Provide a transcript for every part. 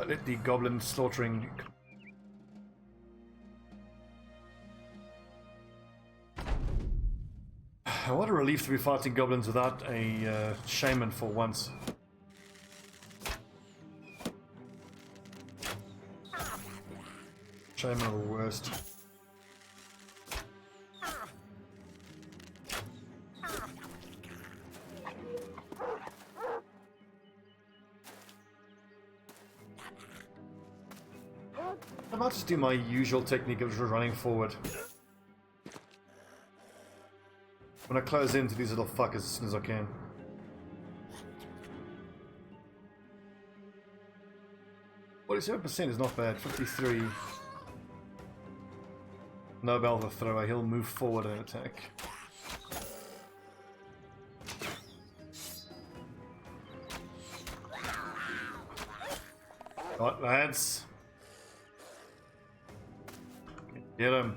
But let the goblin slaughtering. What a relief to be fighting goblins without a shaman for once. Shaman are the worst. I might just do my usual technique of just running forward. When I close into these little fuckers as soon as I can. 47% is not bad. 53. Nobel the thrower. He'll move forward and attack. Right, lads. Get him.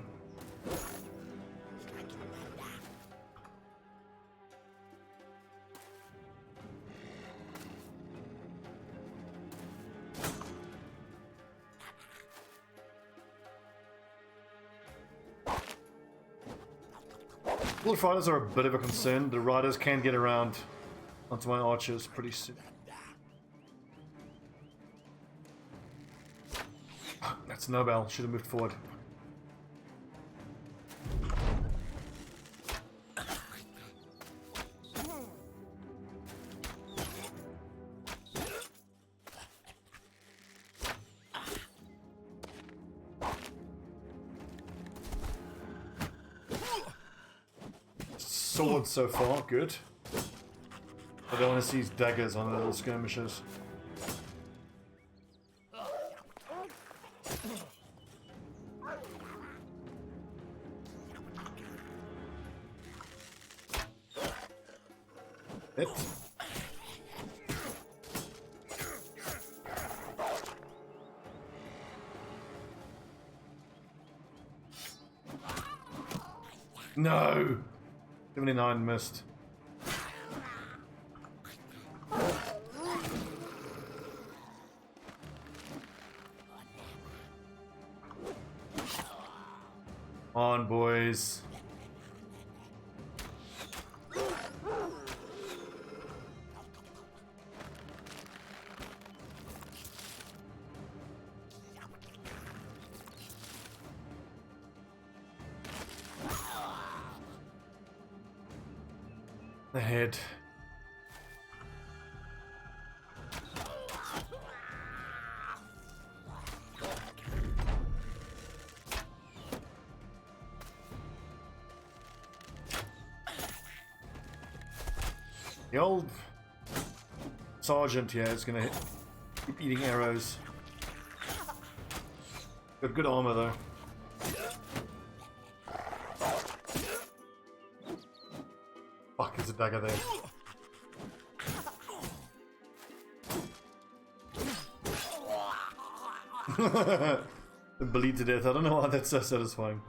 Wolf riders are a bit of a concern. The riders can get around onto my archers pretty soon. That's Nobel. Should have moved forward. Swords so far, good. I don't want to see his daggers on the little skirmishers. Hit. No! 79 missed. On, boys. Ahead. The old sergeant here is gonna keep eating arrows. Got good armor though. Fuck, there's a dagger there. Bleed to death. I don't know why that's so satisfying.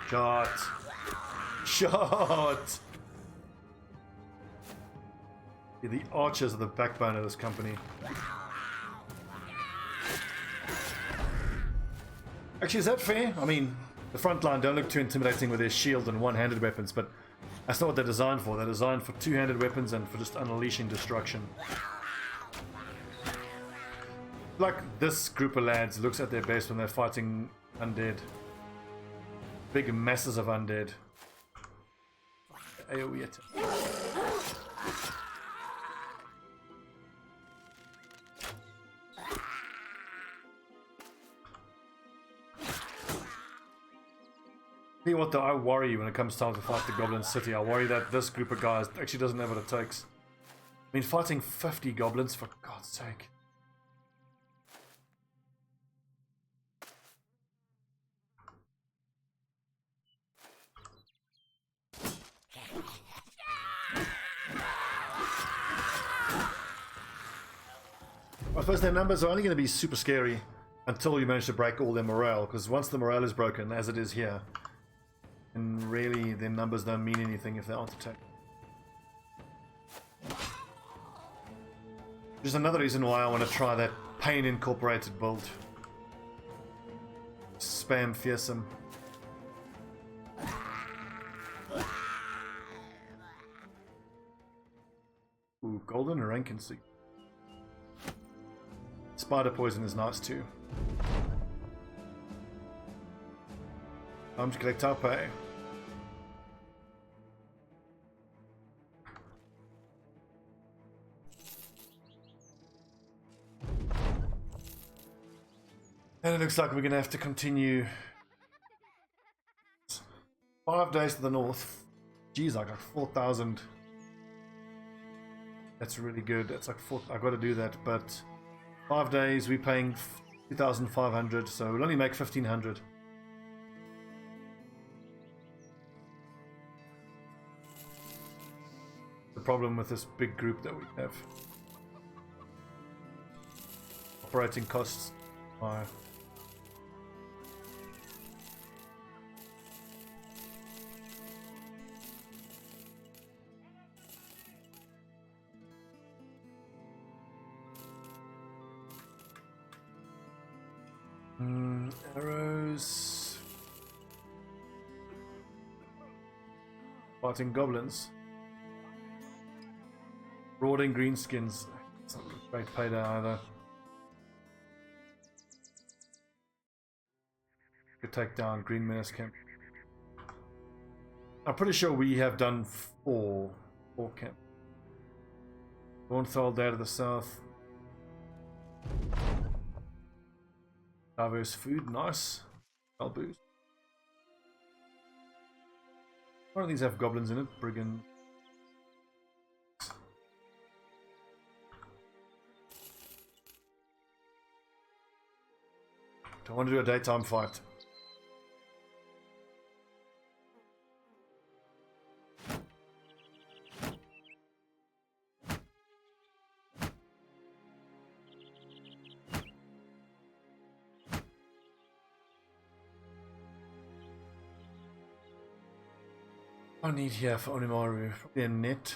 Shot! Shot! Yeah, the archers are the backbone of this company. Actually, is that fair? I mean, the front line don't look too intimidating with their shield and one-handed weapons, but that's not what they're designed for. They're designed for two-handed weapons and for just unleashing destruction. Like this group of lads looks at their best when they're fighting undead. Big masses of undead. AoE attack. Tell you what though, I worry when it comes time to fight the Goblin City. I worry that this group of guys actually doesn't have what it takes. I mean, fighting 50 goblins, for God's sake. I suppose their numbers are only going to be super scary until you manage to break all their morale, because once the morale is broken, as it is here, and really their numbers don't mean anything if they aren't attacked. Which is another reason why I want to try that Pain Incorporated build. Spam fearsome. Ooh, golden rankincy. Spider poison is nice too. Time to collect our pay. And it looks like we're going to have to continue 5 days to the north. Jeez, I got 4,000. That's really good. That's like 4. I've got to do that, but 5 days we're paying 2,500, so we'll only make 1,500. The problem with this big group that we have. Operating costs are arrows. Fighting goblins. Rotting greenskins. It's not a great payday either. Could take down Green Menace Camp. I'm pretty sure we have done four camp. Dawnthal there to the south. Diverse food, nice. I'll boost. One of these have goblins in it, brigands. I want to do a daytime fight. I need here for Onimaru, probably a net.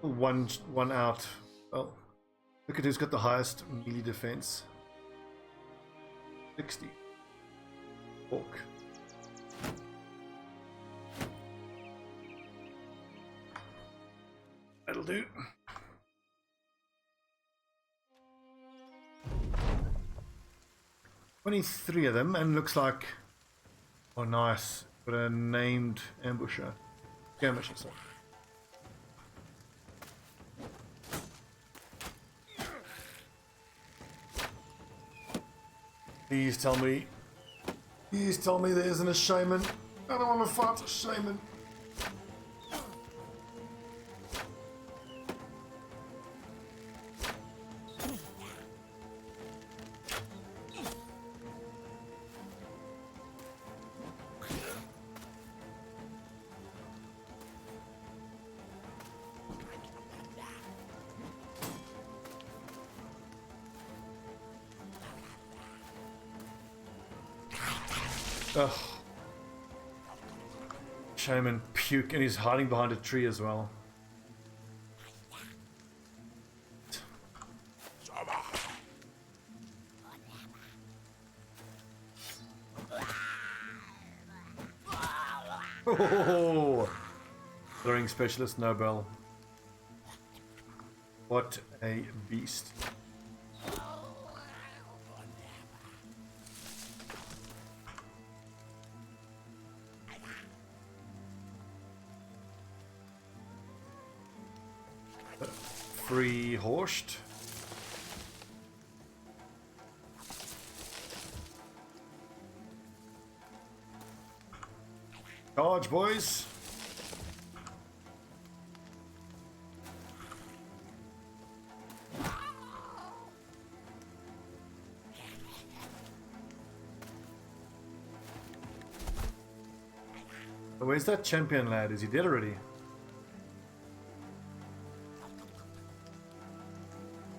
One out. Well, look at who's got the highest melee defense. 60. Orc. That'll do. $23 of them, and looks like, oh nice, got a named ambusher. Skirmish, sorry. Please tell me there isn't a shaman. I don't want to fight a shaman. Ugh. Shaman puke, and he's hiding behind a tree as well. Oh, throwing specialist Nobel. What a beast. free horsed. Charge, boys. Where's that champion lad? Is he dead already?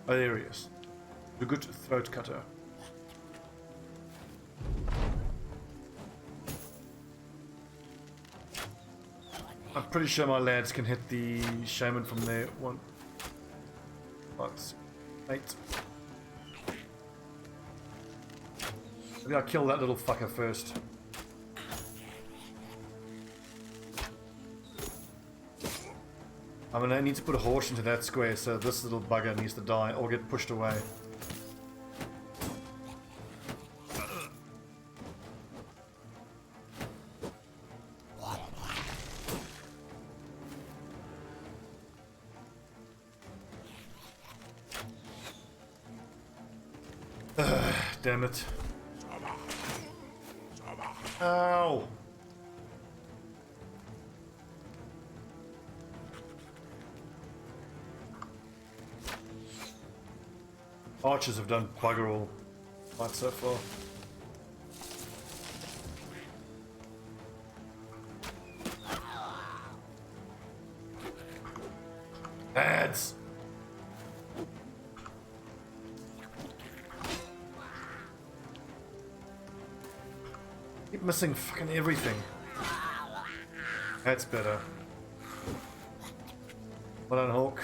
Oh, there he is. The good throat cutter. I'm pretty sure my lads can hit the shaman from there. 1, 5, 6, 8. Maybe I'll kill that little fucker first. I'm gonna need to put a horse into that square, so this little bugger needs to die or get pushed away. Damn it. Ow! Archers have done bugger all right so far. Ads! Keep missing fucking everything. That's better. Well done, Hawk.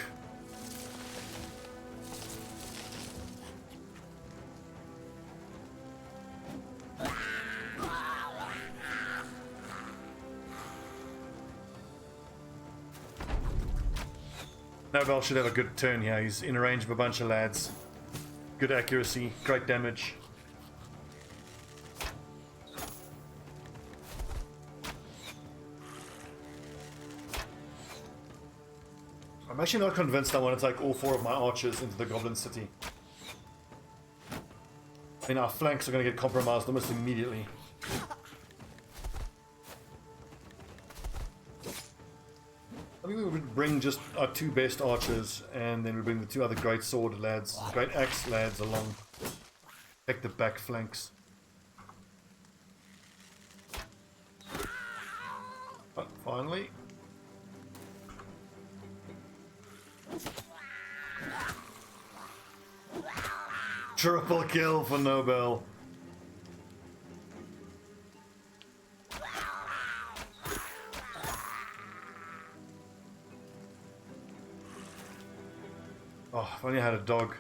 Nobel should have a good turn here. He's in range of a bunch of lads. Good accuracy, great damage. I'm actually not convinced I want to take all 4 of my archers into the Goblin City. I mean, our flanks are going to get compromised almost immediately. I think we would bring just our 2 best archers, and then we bring the 2 other great sword lads, great axe lads along. Take the back flanks. But finally. Triple kill for Nobel. Oh, if only I had a dog.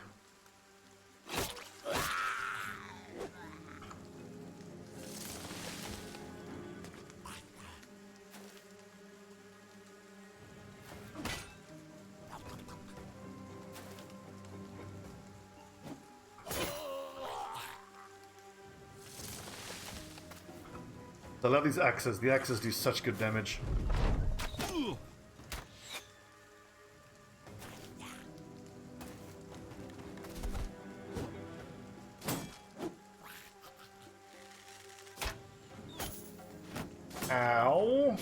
I love these axes. The axes do such good damage. Ow.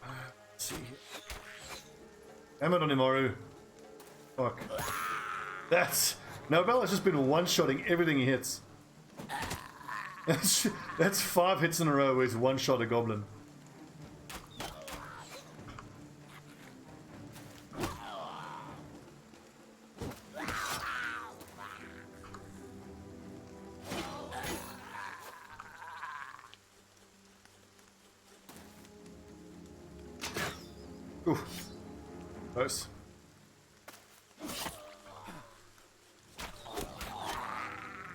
Let's see here. Damn it, Onimaru. Fuck. Nobel has just been one-shotting everything he hits. That's 5 hits in a row where he's one-shot a goblin. Ooh. Close.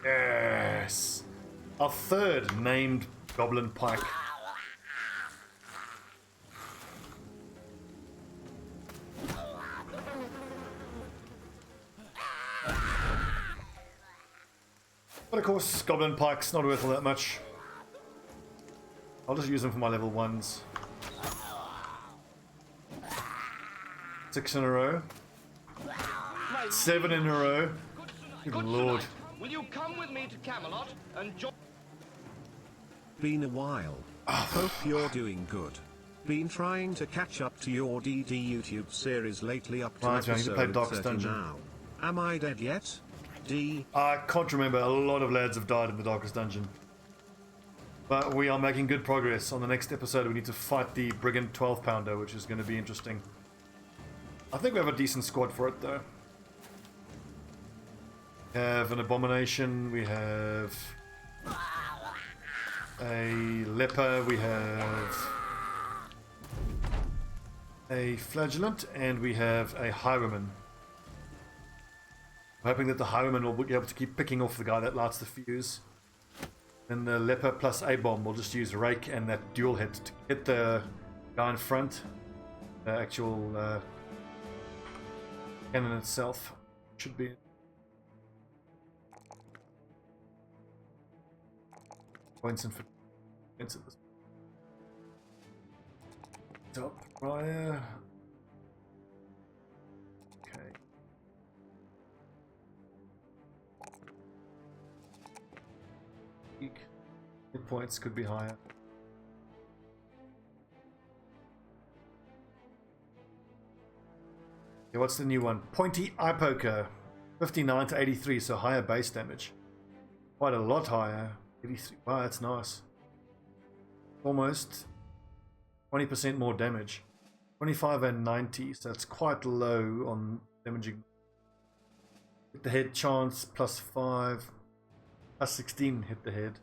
Yes. Our 3rd named Goblin Pike. But of course, Goblin Pike's not worth all that much. I'll just use them for my level 1s. 6 in a row. 7 in a row. Good lord. Will you come with me to Camelot and join? Been a while. Hope you're doing good. Been trying to catch up to your DD YouTube series lately up to Right, I need to play episode Darkest 30 Dungeon. now. Am I dead yet? D. I can't remember. A lot of lads have died in the Darkest Dungeon. But we are making good progress. On the next episode, we need to fight the Brigand 12-pounder, which is going to be interesting. I think we have a decent squad for it, though. We have an Abomination, we have a Leper, we have a Flagellant, and we have a Highwayman. I'm hoping that the Highwayman will be able to keep picking off the guy that lights the fuse. And the Leper plus A-bomb will just use Rake and that dual hit to hit the guy in front. The actual cannon itself should be points and points at this. Top fire. Okay. Hit points could be higher. Okay, what's the new one? Pointy Eye Poker. 59 to 83, so higher base damage. Quite a lot higher. 83. Wow, that's nice. Almost 20% more damage. 25 and 90, so that's quite low on damaging. Hit the head chance, plus 5. Plus 16 hit the head.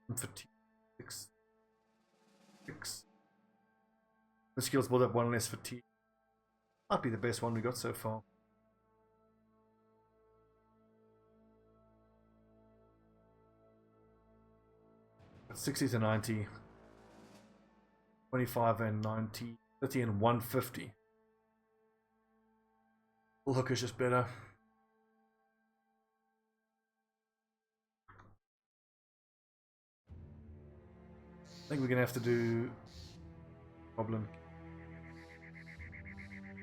And fatigue. 6. The skills build up 1 less fatigue. Might be the best one we got so far. That's 60 to 90. 25 and 90. 30 and 150. Full hook is just better. I think we're gonna have to do Goblin.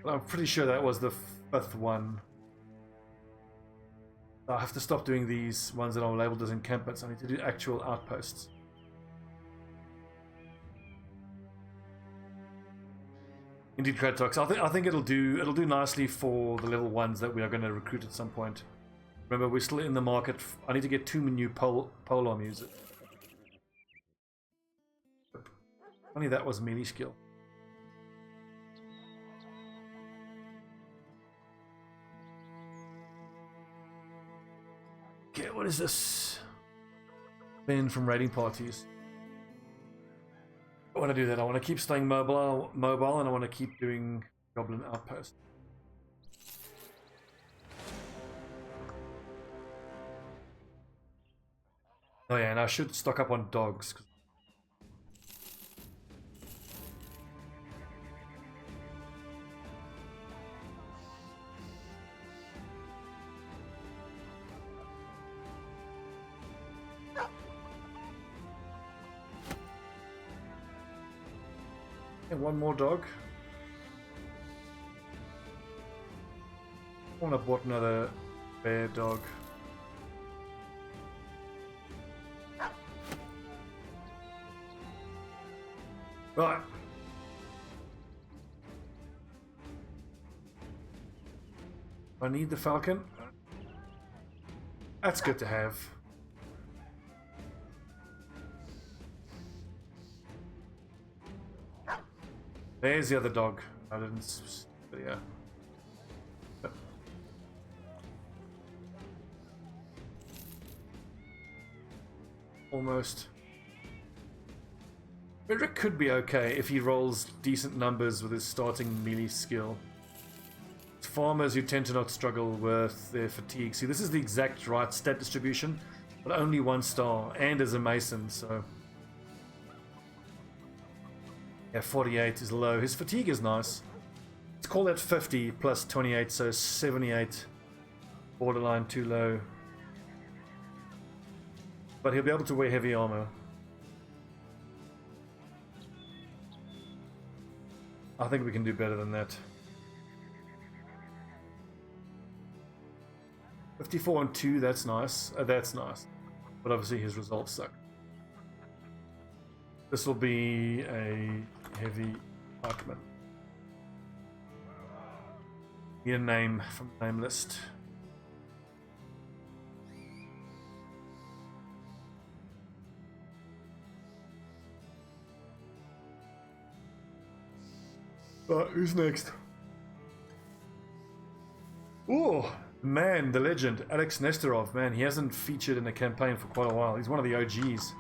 But I'm pretty sure that was the 5th one. I have to stop doing these ones that are labeled as encampments. I need to do actual outposts. Indeed, Kratox. I think it'll do nicely for the level 1s that we are going to recruit at some point. Remember, we're still in the market. I need to get 2 new polearm users. Only that was melee skill. Okay, what is this? Banned from raiding parties. I want to do that. I want to keep staying mobile, and I want to keep doing Goblin Outpost. Oh yeah, and I should stock up on dogs. And one more dog. I want to bought another bear dog. Right. I need the falcon. That's good to have. There's the other dog. I didn't. But yeah. Almost. Frederick could be okay if he rolls decent numbers with his starting melee skill. It's farmers who tend to not struggle with their fatigue. See, this is the exact right stat distribution, but only 1 star, and as a mason, so. Yeah, 48 is low. His fatigue is nice. Let's call that 50 plus 28, so 78. Borderline too low. But he'll be able to wear heavy armor. I think we can do better than that. 54 and 2, that's nice. That's nice. But obviously his results suck. This will be a heavy pikeman. Need a name from the name list. Who's next? Oh, man, the legend, Alex Nesterov. Man, he hasn't featured in a campaign for quite a while. He's one of the OGs.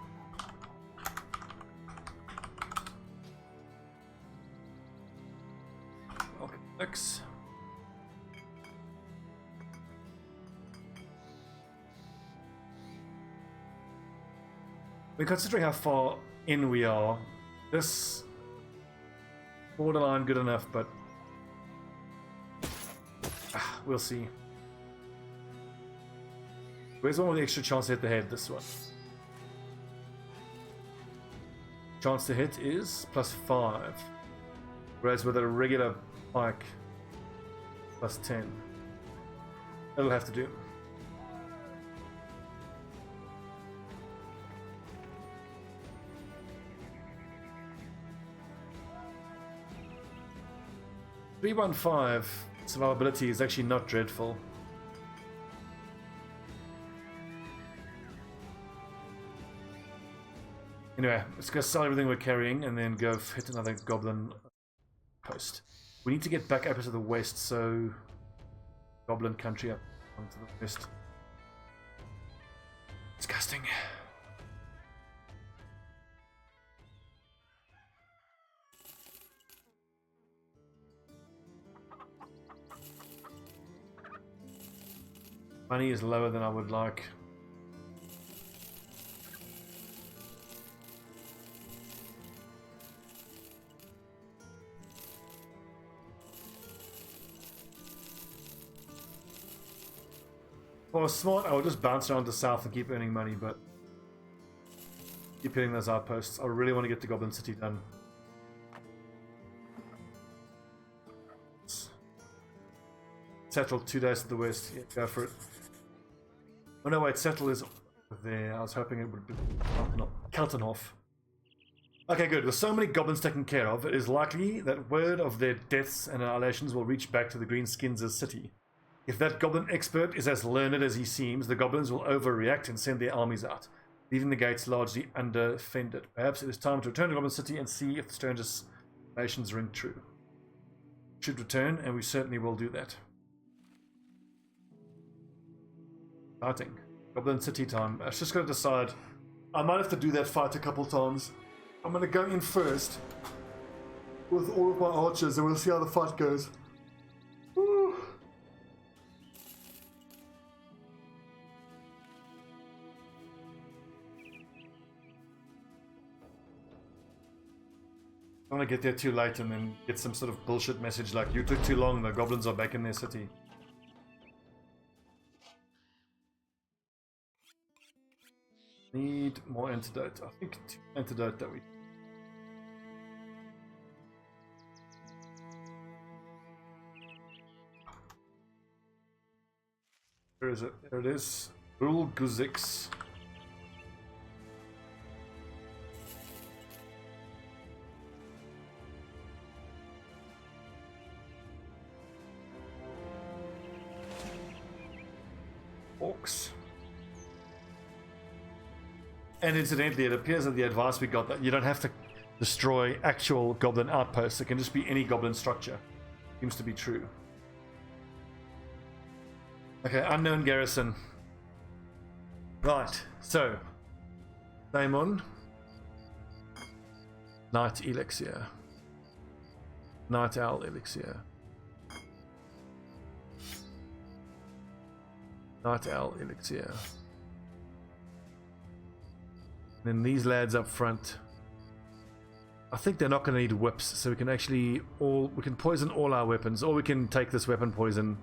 Welcome, Alex. Considering how far in we are, this borderline good enough, but we'll see. Where's one with the extra chance to hit the head? This one. Chance to hit is +5, whereas with a regular pike, +10. That'll have to do. .315 survivability is actually not dreadful. Anyway, let's go sell everything we're carrying and then go hit another goblin post. We need to get back up to the west, so goblin country up onto the west. Disgusting. Money is lower than I would like. If I was smart, I would just bounce around the south and keep earning money, but keep hitting those outposts. I really want to get the Goblin City done. Settle 2 days to the west. Yeah, go for it. Oh no, wait, Settle is there. I was hoping it would be no, Keltenhof. Okay, good. With so many goblins taken care of, it is likely that word of their deaths and annihilations will reach back to the Greenskins' city. If that goblin expert is as learned as he seems, the goblins will overreact and send their armies out, leaving the gates largely undefended. Perhaps it is time to return to Goblin City and see if the strangers' nations ring true. Should return, and we certainly will do that. Fighting. Goblin City time. I was just got to decide. I might have to do that fight a couple times. I'm going to go in first with all of my archers and we'll see how the fight goes. Woo. I don't want to get there too late and then get some sort of bullshit message like, you took too long, the goblins are back in their city. Need more antidote. I think 2 antidote that we... Where is it? There it is. Rule Guzix. Orcs. And incidentally, it appears that the advice we got that you don't have to destroy actual goblin outposts. It can just be any goblin structure. Seems to be true. Okay, unknown garrison. Right, so Daemon, Night Elixir, Night Owl Elixir, Night Owl Elixir. And then these lads up front, I think they're not going to need whips, so we can actually we can poison all our weapons, or we can take this weapon poison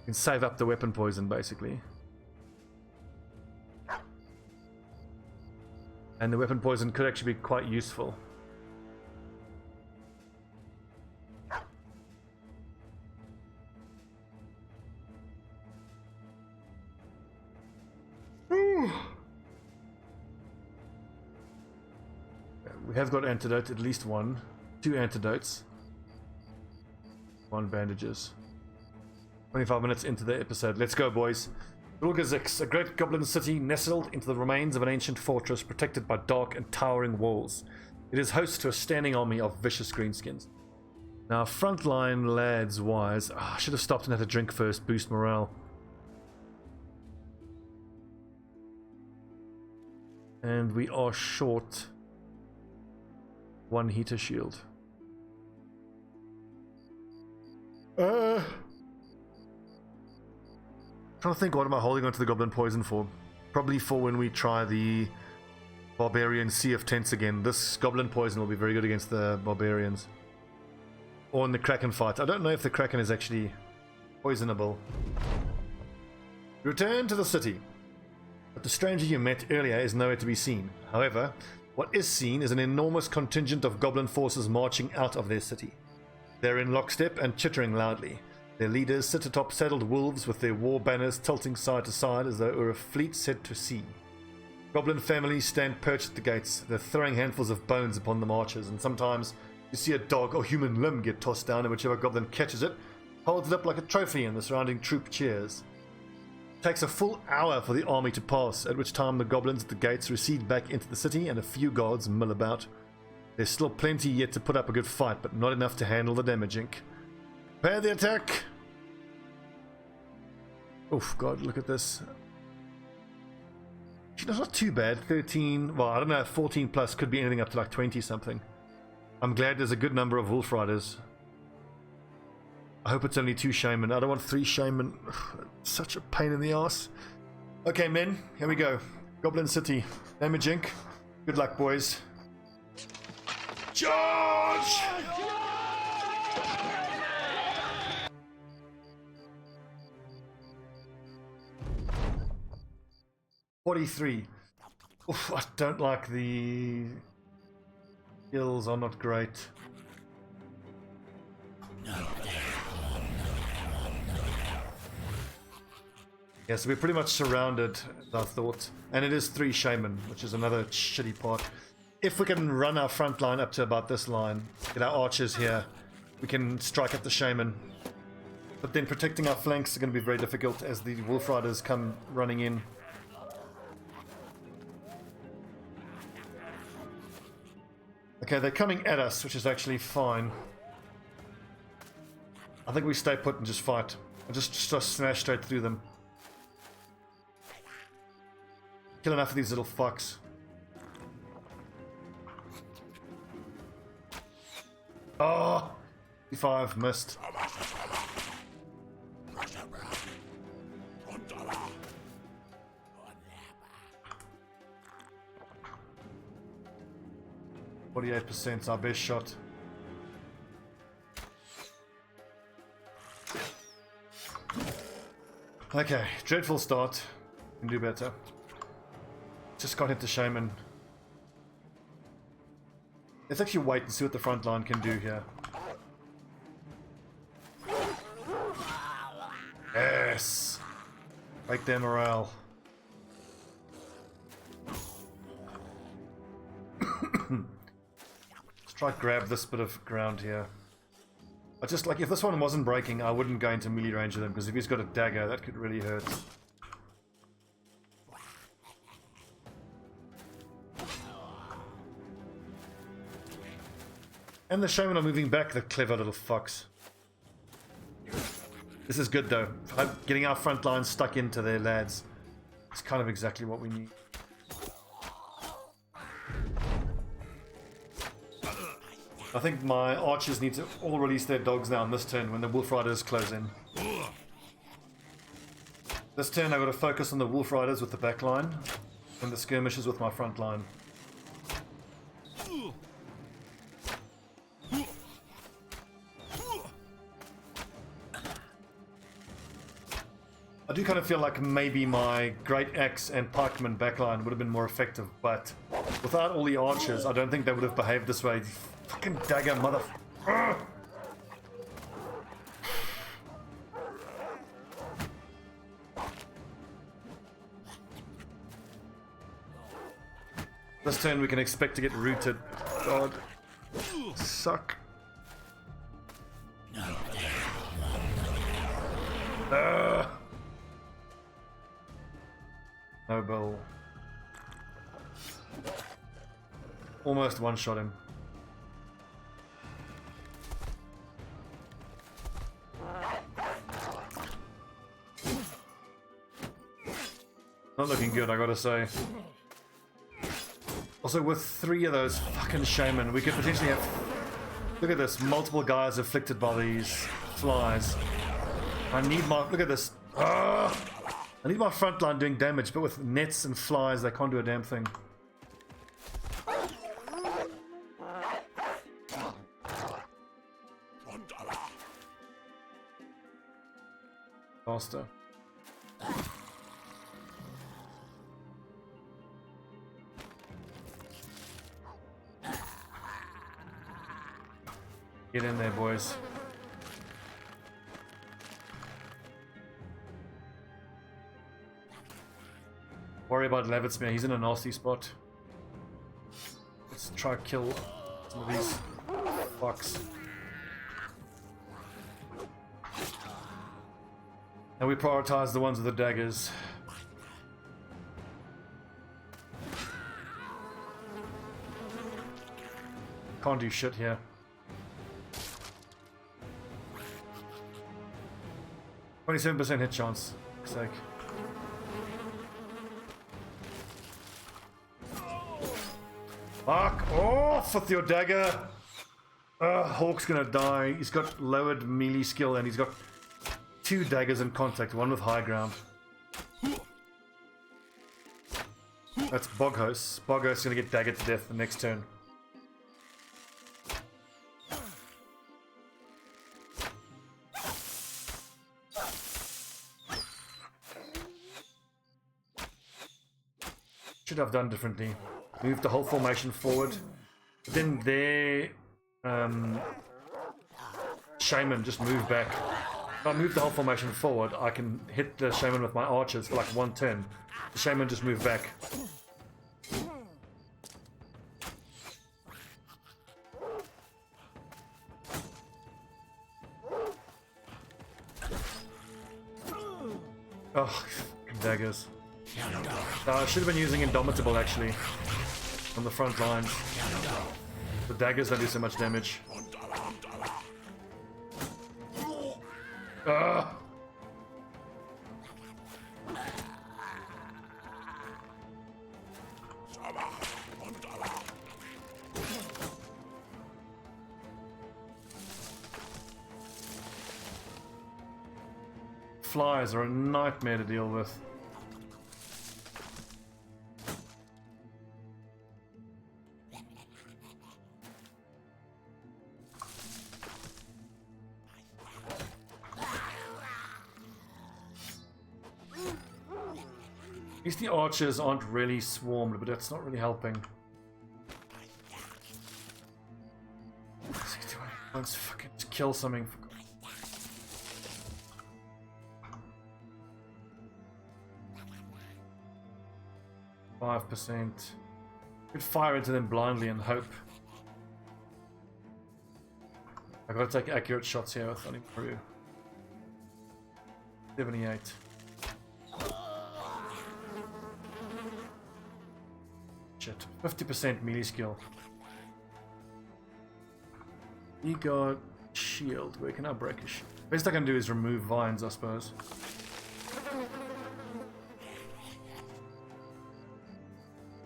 and save up the weapon poison basically. And the weapon poison could actually be quite useful. we have got antidote, at least one. 2 antidotes. 1 bandages. 25 minutes into the episode. Let's go, boys. Rulgazix, a great goblin city nestled into the remains of an ancient fortress protected by dark and towering walls. It is host to a standing army of vicious greenskins. Now, frontline lads wise, I should have stopped and had a drink first, boost morale. And we are short 1 heater shield. Trying to think, what am I holding onto the goblin poison for? Probably for when we try the barbarian sea of tents again. This goblin poison will be very good against the barbarians. Or in the kraken fight. I don't know if the kraken is actually poisonable. Return to the city. But the stranger you met earlier is nowhere to be seen. However, what is seen is an enormous contingent of goblin forces marching out of their city. They're in lockstep and chittering loudly. Their leaders sit atop saddled wolves with their war banners tilting side to side as though it were a fleet set to sea. Goblin families stand perched at the gates. They're throwing handfuls of bones upon the marchers, and sometimes you see a dog or human limb get tossed down, and whichever goblin catches it holds it up like a trophy, and the surrounding troop cheers. It takes a full hour for the army to pass, at which time the goblins at the gates recede back into the city and a few guards mill about. There's still plenty yet to put up a good fight, but not enough to handle the damage ink. Prepare the attack! Oof, God, look at this. That's not too bad. 13, well, I don't know, 14 plus, could be anything up to like 20 something. I'm glad there's a good number of wolf riders. I hope it's only 2 shaman. I don't want 3 shaman. Such a pain in the ass. Okay, men, here we go. Goblin City. Damage ink. Good luck, boys. Charge! 43. Oof, I don't like the skills are not great. Yeah, so we're pretty much surrounded, I thought. And it is 3 shaman, which is another shitty part. If we can run our front line up to about this line, get our archers here, we can strike at the shaman. But then protecting our flanks is going to be very difficult as the wolf riders come running in. Okay, they're coming at us, which is actually fine. I think we stay put and just fight. And just smash straight through them. Kill enough of these little fucks. Oh! 55, missed. %, our best shot. Okay, dreadful start. Can do better. Just got hit the shaman. Let's actually wait and see what the front line can do here. Yes! Break their morale. Let's try to grab this bit of ground here. I just like, if this one wasn't breaking, I wouldn't go into melee range with him, because if he's got a dagger, that could really hurt. And the shaman are moving back, the clever little fucks. This is good though. Getting our front line stuck into their lads. It's kind of exactly what we need. I think my archers need to all release their dogs now on this turn when the wolf riders close in. This turn I've got to focus on the wolf riders with the back line and the skirmishers with my front line. I do kind of feel like maybe my Great Axe and Pikeman backline would have been more effective, but without all the archers, I don't think they would have behaved this way. Fucking dagger, mother... Ugh. This turn we can expect to get rooted. God. Suck. Noble. Almost one-shot him. Not looking good, I gotta say. Also, with 3 of those fucking shaman, we could potentially have... Look at this, multiple guys afflicted by these flies. I need my... Look at this. I need my front line doing damage, but with nets and flies, they can't do a damn thing. Faster. Get in there, boys. Worry about Levitsmere, he's in a nasty spot. Let's try to kill some of these fucks. And we prioritize the ones with the daggers. Can't do shit here. 27% hit chance. For sake. Fuck off with your dagger! Hawk's gonna die. He's got lowered melee skill and he's got 2 daggers in contact, one with high ground. That's Boghouse. Boghouse is gonna get daggered to death the next turn. Should have done differently. Move the whole formation forward. But then their shaman just move back. If I move the whole formation forward, I can hit the shaman with my archers for like 1 turn. The shaman just move back. Oh, daggers. I should have been using Indomitable actually on the front lines. The daggers don't do so much damage. Flies are a nightmare to deal with. At least the archers aren't really swarmed, but that's not really helping. Let's fucking kill something. 5%. Could fire into them blindly and hope. I gotta take accurate shots here with only Peru. 78. Shit. 50% melee skill. He got shield. Where can I break a shield? Best I can do is remove vines, I suppose.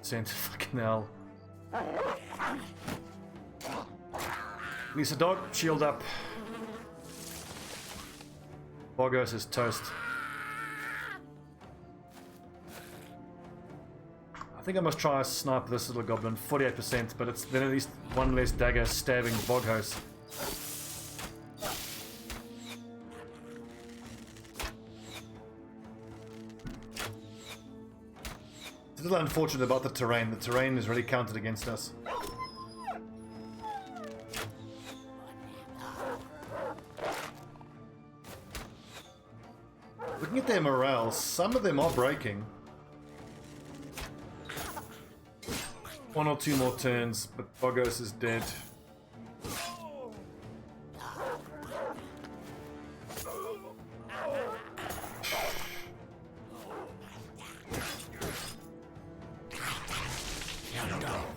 Sent fucking hell. Lisa dog, shield up. Bogos is toast. I think I must try to snipe this little goblin. 48%, but it's then at least one less dagger stabbing Boghouse. It's a little unfortunate about the terrain. The terrain is really counted against us. Looking at their morale, some of them are breaking. One or two more turns, but Bogos is dead.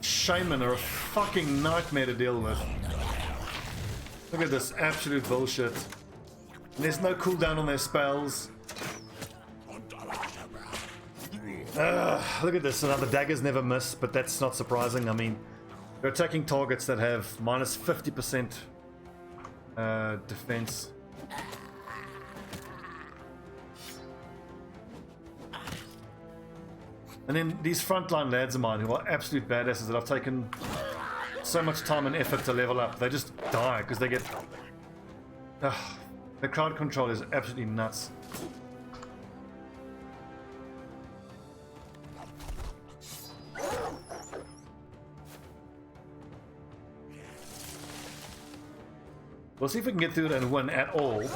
Shaman are a fucking nightmare to deal with. Look at this absolute bullshit. And there's no cooldown on their spells. Look at this. Now the daggers never miss, but that's not surprising. I mean, they're attacking targets that have minus 50% defense. And then these frontline lads of mine who are absolute badasses that I've taken so much time and effort to level up, they just die because they get... the crowd control is absolutely nuts. We'll see if we can get through it and win at all, and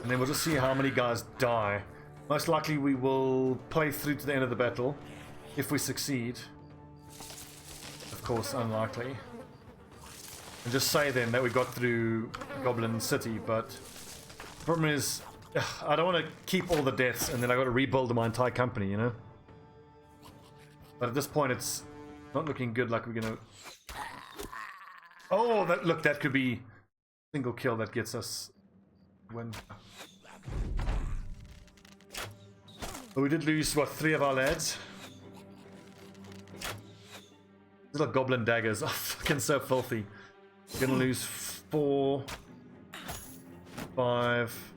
then we'll just see how many guys die. Most likely we will play through to the end of the battle, if we succeed. Of course, unlikely. And just say then that we got through Goblin City, but the problem is, I don't want to keep all the deaths and then I got to rebuild my entire company, you know? But at this point it's not looking good like we're gonna... Oh, look, that could be single kill that gets us win. But we did lose, what, 3 of our lads? These are like goblin daggers. Oh, fucking so filthy. We're gonna lose 4, 5.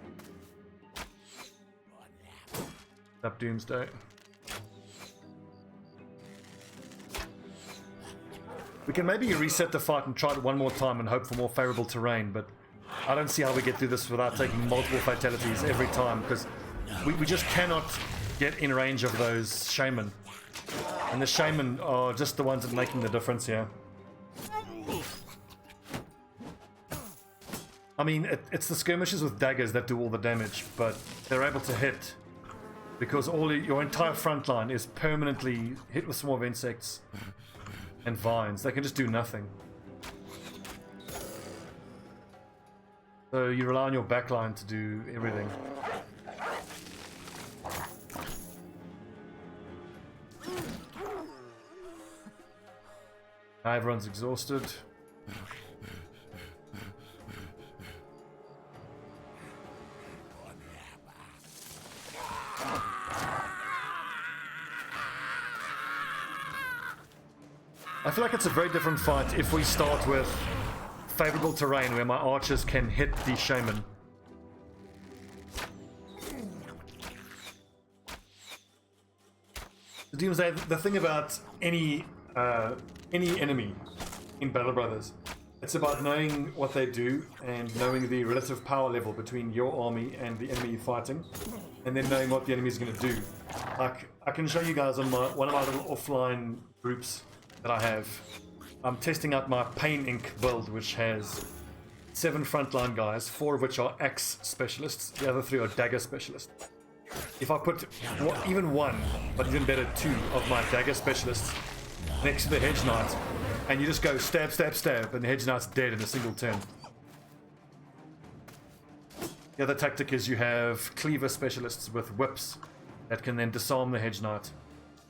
Up Doomsday. We can maybe reset the fight and try it one more time and hope for more favorable terrain, but I don't see how we get through this without taking multiple fatalities every time, because we just cannot get in range of those shaman. And the shaman are just the ones that are making the difference here. I mean, it's the skirmishes with daggers that do all the damage, but they're able to hit because your entire front line is permanently hit with swarm of insects and vines. They can just do nothing. So you rely on your backline to do everything. Now everyone's exhausted. I feel like it's a very different fight if we start with favorable terrain where my archers can hit the shaman. The Doomsday, the thing about any enemy in Battle Brothers, it's about knowing what they do and knowing the relative power level between your army and the enemy you're fighting, and then knowing what the enemy is going to do. Like, I can show you guys on one of my little offline groups that I have. I'm testing out my Pain Ink build, which has 7 frontline guys, 4 of which are axe specialists, the other 3 are dagger specialists. If I put even 1, but even better 2 of my dagger specialists next to the hedge knight, and you just go stab, stab, stab, and the hedge knight's dead in a single turn. The other tactic is you have cleaver specialists with whips that can then disarm the hedge knight.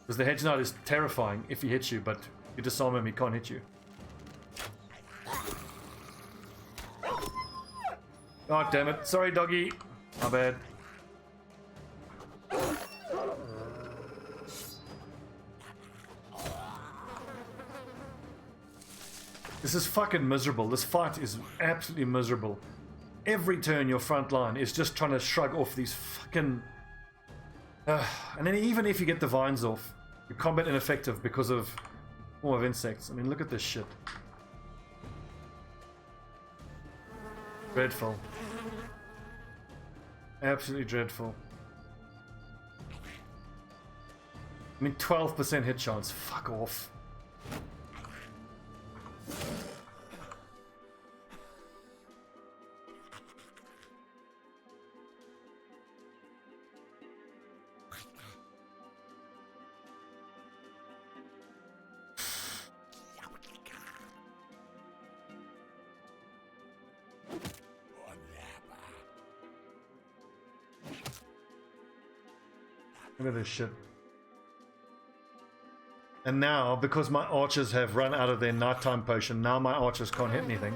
Because the hedge knight is terrifying if he hits you, but you disarm him, he can't hit you. God damn it. Sorry, doggy. My bad. This is fucking miserable. This fight is absolutely miserable. Every turn your front line is just trying to shrug off these fucking... and then even if you get the vines off, your combat ineffective because of more of insects. I mean, look at this shit. Dreadful. Absolutely dreadful. I mean, 12% hit chance. Fuck off. Look at this shit. And now, because my archers have run out of their nighttime potion, now my archers can't hit anything.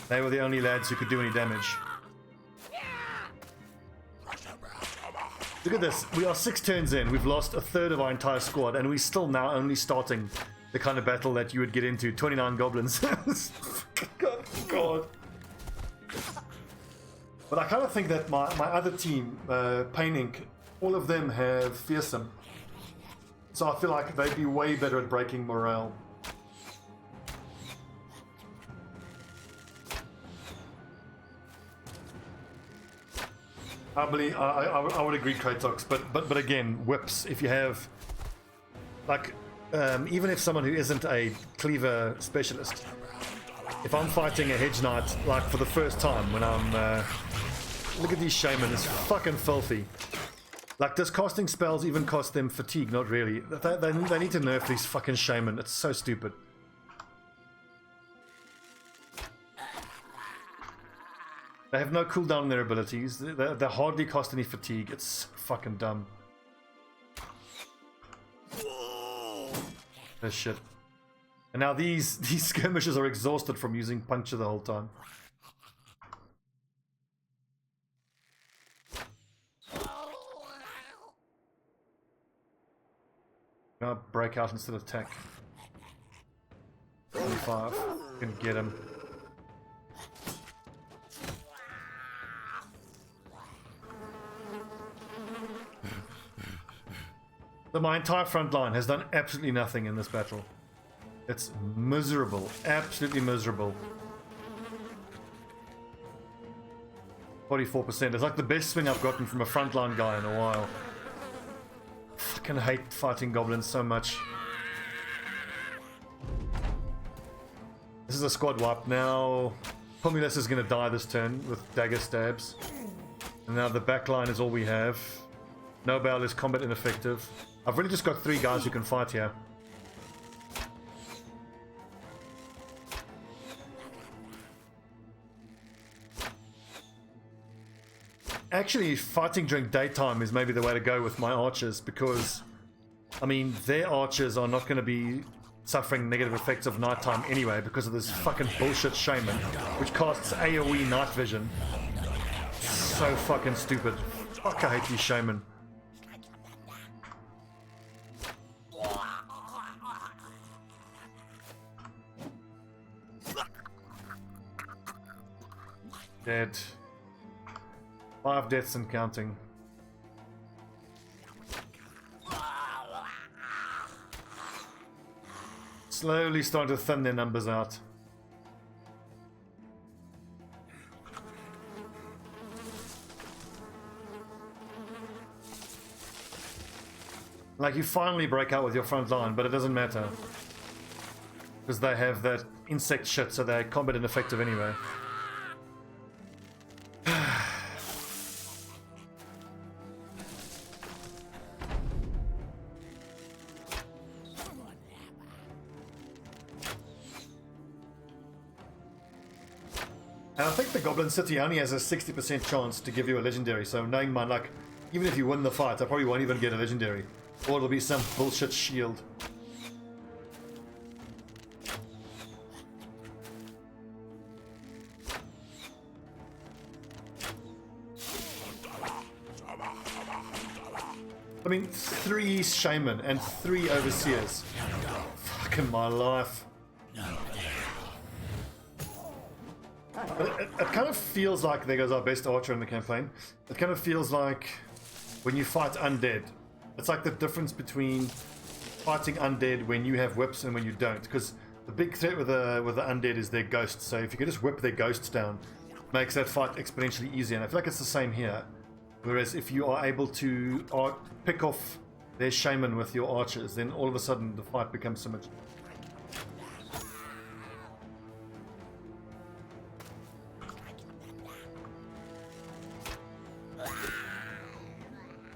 They were the only lads who could do any damage. Look at this. We are 6 turns in. We've lost a third of our entire squad, and we're still now only starting the kind of battle that you would get into. 29 goblins. God. But I kind of think that my other team, Pain Inc., all of them have fearsome. So I feel like they'd be way better at breaking morale. I would agree, Kratox, but again, whips. If you have, like, even if someone who isn't a cleaver specialist, if I'm fighting a hedge knight, like for the first time, when I'm, look at these shaman, it's fucking filthy. Like, does casting spells even cost them fatigue? Not really. They need to nerf these fucking shaman. It's so stupid. They have no cooldown on their abilities. They hardly cost any fatigue. It's fucking dumb. This shit. And now these skirmishers are exhausted from using puncture the whole time. Now break out instead of attack. 25. Can get him. So my entire front line has done absolutely nothing in this battle. It's miserable. Absolutely miserable. 44%. It's like the best swing I've gotten from a frontline guy in a while. Fucking hate fighting goblins so much. This is a squad wipe. Now Pumulus is going to die this turn with dagger stabs. And now the back line is all we have. Nobel is combat ineffective. I've really just got 3 guys who can fight here. Actually, fighting during daytime is maybe the way to go with my archers, because, I mean, their archers are not going to be suffering negative effects of nighttime anyway because of this fucking bullshit shaman, which casts AoE night vision. So fucking stupid. Fuck, I hate these shaman. Dead. 5 deaths and counting. Slowly starting to thin their numbers out. Like, you finally break out with your front line, but it doesn't matter. Because they have that insect shit, so they're combat ineffective anyway. And I think the Goblin City only has a 60% chance to give you a legendary, so knowing my luck, even if you win the fight, I probably won't even get a legendary. Or it'll be some bullshit shield. I mean, 3 shaman and 3 overseers. Fucking my life. It kind of feels like, there goes our best archer in the campaign. It kind of feels like when you fight undead. It's like the difference between fighting undead when you have whips and when you don't. Because the big threat with the undead is their ghosts. So if you can just whip their ghosts down, it makes that fight exponentially easier. And I feel like it's the same here. Whereas if you are able to pick off their shaman with your archers, then all of a sudden the fight becomes so much.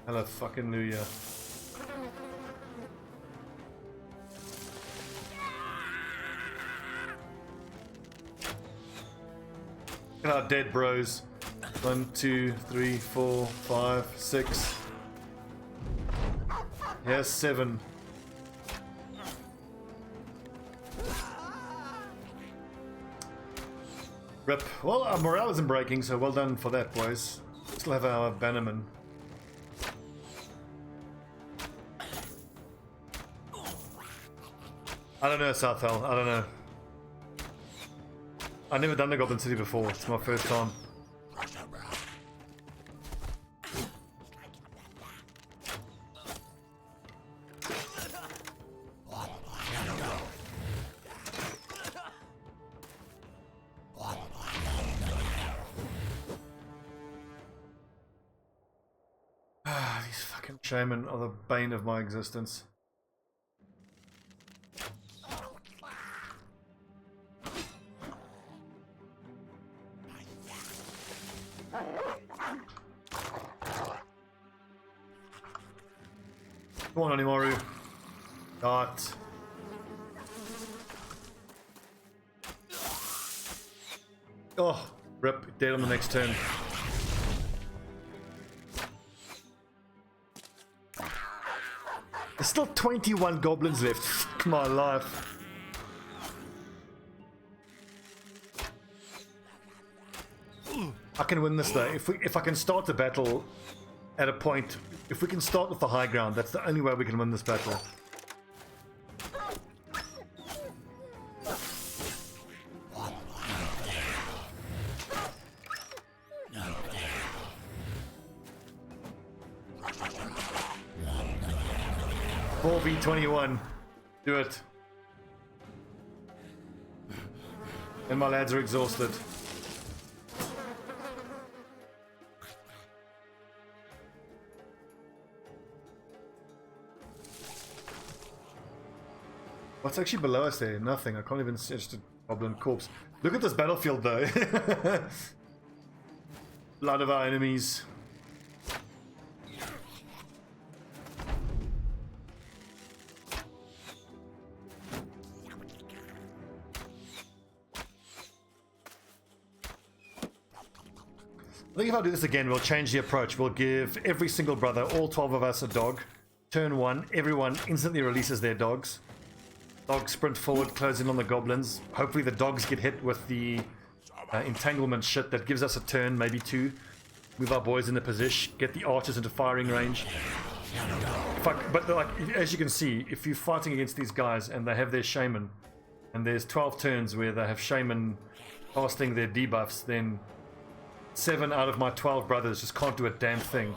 Hello, fucking New Year. Look at our dead bros. 1, 2, 3, 4, 5, 6. Here's 7. Rip. Well, our morale isn't breaking, so well done for that, boys. Still have our bannerman. I don't know, Southall. I don't know. I've never done the Goblin City before. It's my first time. These fucking shaman are the bane of my existence. Come on, Onimaru. Dot. Oh, rip. Dead on the next turn. There's still 21 goblins left. Fuck my life. I can win this though. If I can start the battle at a point, if we can start with the high ground, that's the only way we can win this battle. Four v21. Do it. And my lads are exhausted. What's actually below us there? Nothing. I can't even see. Just a goblin corpse. Look at this battlefield though. Blood of our enemies. I think if I do this again, we'll change the approach. We'll give every single brother, all 12 of us, a dog. Turn 1, everyone instantly releases their dogs. Dogs sprint forward, close in on the goblins. Hopefully the dogs get hit with the entanglement shit that gives us a turn, maybe 2. Move our boys into position, get the archers into firing range. But like, as you can see, if you're fighting against these guys and they have their shaman, and there's 12 turns where they have shaman casting their debuffs, then 7 out of my 12 brothers just can't do a damn thing.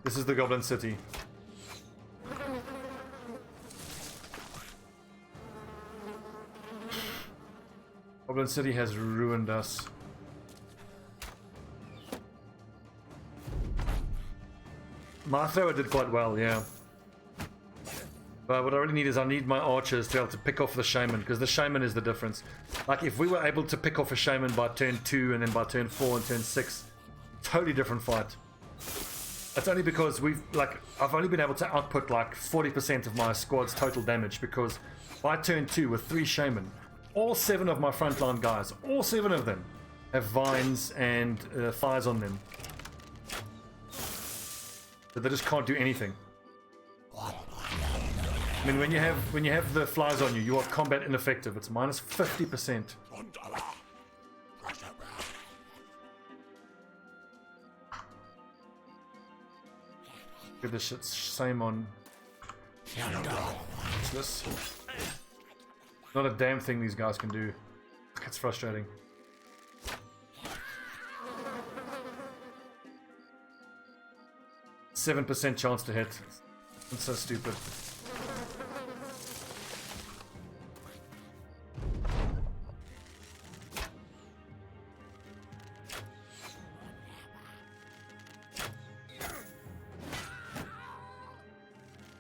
This is the Goblin City. Goblin City has ruined us. My thrower did quite well, yeah. But what I really need is I need my archers to be able to pick off the shaman, because the shaman is the difference. Like, if we were able to pick off a shaman by turn 2 and then by turn 4 and turn 6, totally different fight. That's only because I've only been able to output like 40% of my squad's total damage, because by turn 2 with 3 shaman, all 7 of my frontline guys, all 7 of them, have vines and fires on them. So they just can't do anything. I mean, when you have the flies on you, you are combat ineffective. It's minus 50%. Look at this shit. Same on. What's this? Not a damn thing these guys can do. It's frustrating. %7 chance to hit. It's so stupid.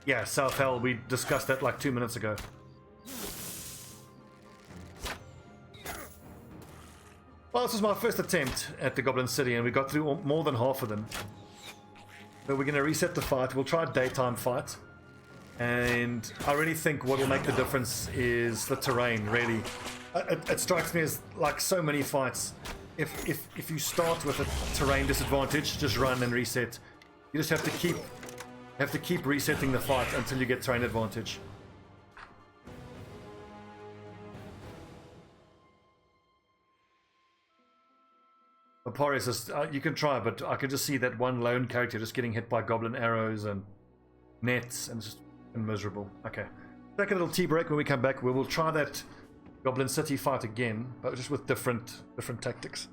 Yeah, South Hell, we discussed that like 2 minutes ago. Well, this was my first attempt at the Goblin City, and we got through more than half of them. But we're going to reset the fight. We'll try a daytime fight. And I really think what will make the difference is the terrain, really. It strikes me as, like so many fights, if you start with a terrain disadvantage, just run and reset. You just have to keep resetting the fight until you get terrain advantage. Aparius is, you can try, but I can just see that one lone character just getting hit by goblin arrows and nets, and it's just miserable. Okay, take a little tea break. When we come back, we will try that Goblin City fight again, but just with different tactics.